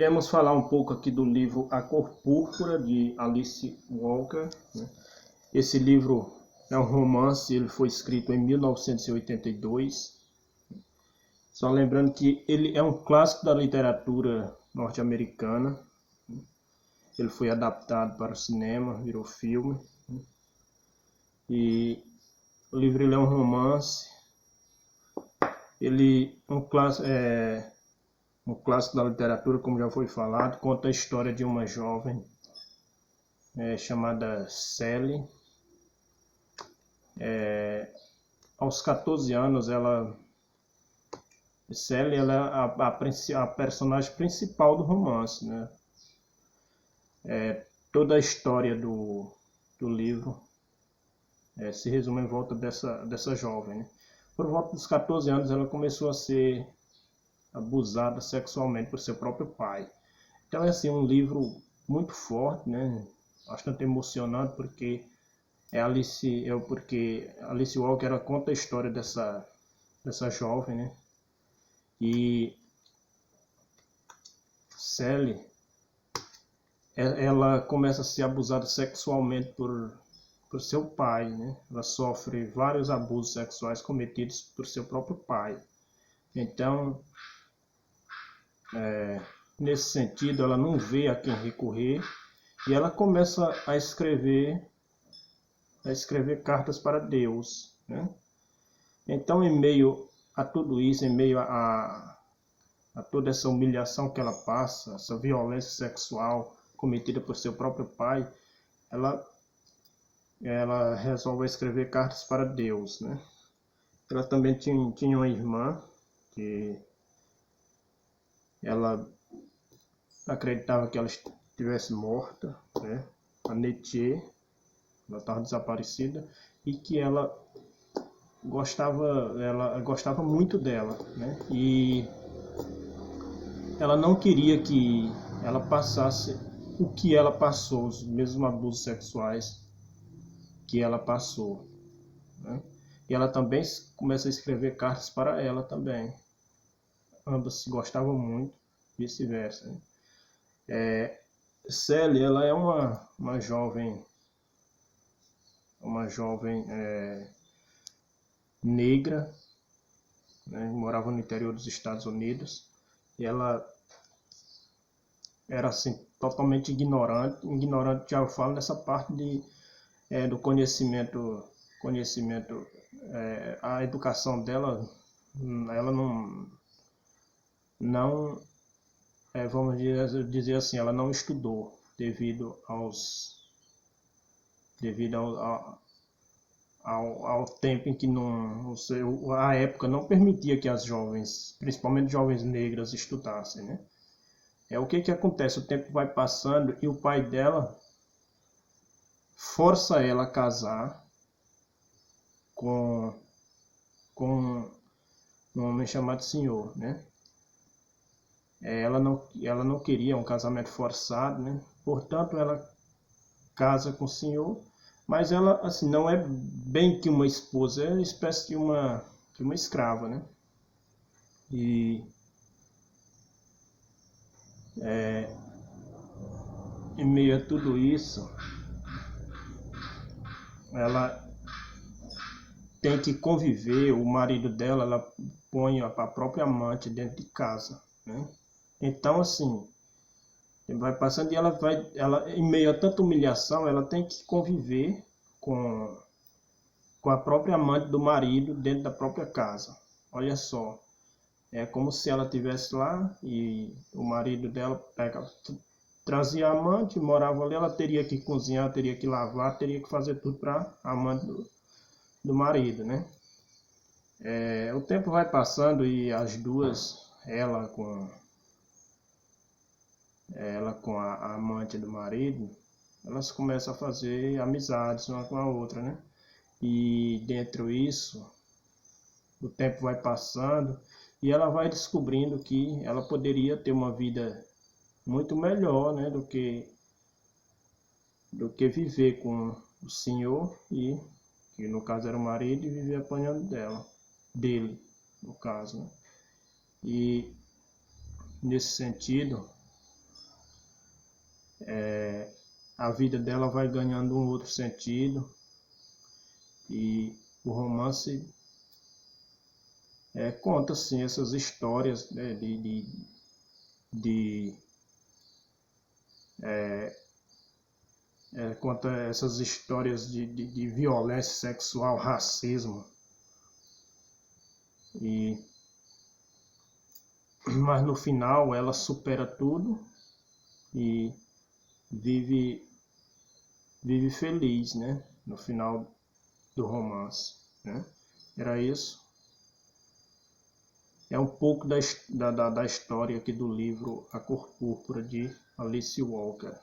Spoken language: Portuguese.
Iremos falar um pouco aqui do livro A Cor Púrpura, de Alice Walker, né? Esse livro é um romance, ele foi escrito em 1982. Só lembrando que ele é um clássico da literatura norte-americana. Ele foi adaptado para o cinema, virou filme. E o livro ele é um romance. Ele é um clássico da literatura, como já foi falado, conta a história de uma jovem chamada Sally. Aos 14 anos, Sally ela é a personagem principal do romance, né? Toda a história do livro se resume em volta dessa jovem, né? Por volta dos 14 anos, ela começou a ser abusada sexualmente por seu próprio pai. Então é assim, um livro muito forte, né? Bastante emocionante, porque Alice Walker ela conta a história dessa jovem, né? E Sally, ela começa a ser abusada sexualmente por seu pai, né? Ela sofre vários abusos sexuais cometidos por seu próprio pai. Então, nesse sentido, ela não vê a quem recorrer e ela começa a escrever cartas para Deus, né? Então, em meio a tudo isso, em meio a toda essa humilhação que ela passa, essa violência sexual cometida por seu próprio pai, ela resolve escrever cartas para Deus, né? Ela também tinha uma irmã que ela acreditava que ela estivesse morta, né? A Netier, ela estava desaparecida, e que ela gostava muito dela, né? E ela não queria que ela passasse o que ela passou, os mesmos abusos sexuais que ela passou, né? E ela também começa a escrever cartas para ela também. Ambas se gostavam muito, vice-versa, né? Sally, ela é uma jovem negra, né? Morava no interior dos Estados Unidos, e ela era assim totalmente ignorante. Já eu falo nessa parte do conhecimento, a educação dela, ela não vamos dizer assim, ela não estudou devido ao tempo em que a época não permitia que as jovens, principalmente jovens negras, estudassem, né? O que acontece? O tempo vai passando e o pai dela força ela a casar com um homem chamado Senhor, né? Ela não queria um casamento forçado, né? Portanto, ela casa com o Senhor, mas ela assim não é bem que uma esposa, é uma espécie de uma escrava, né? E em meio a tudo isso, ela tem que conviver. O marido dela, ela põe a própria amante dentro de casa, né? Então, assim, vai passando e ela, em meio a tanta humilhação, ela tem que conviver com a própria amante do marido dentro da própria casa. Olha só, é como se ela estivesse lá e o marido dela trazia a amante, morava ali, ela teria que cozinhar, teria que lavar, teria que fazer tudo para a amante do marido, né? O tempo vai passando e as duas, ela com a amante do marido, elas começam a fazer amizades uma com a outra, né? E dentro disso, o tempo vai passando e ela vai descobrindo que ela poderia ter uma vida muito melhor, né, do que viver com o Senhor, que no caso era o marido, e viver apanhando dele, no caso, né? E nesse sentido, a vida dela vai ganhando um outro sentido e o romance conta assim essas histórias, né, conta essas histórias de violência sexual, racismo, mas no final ela supera tudo e vive feliz, né? No final do romance, né? Era isso. É um pouco da história aqui do livro A Cor Púrpura, de Alice Walker.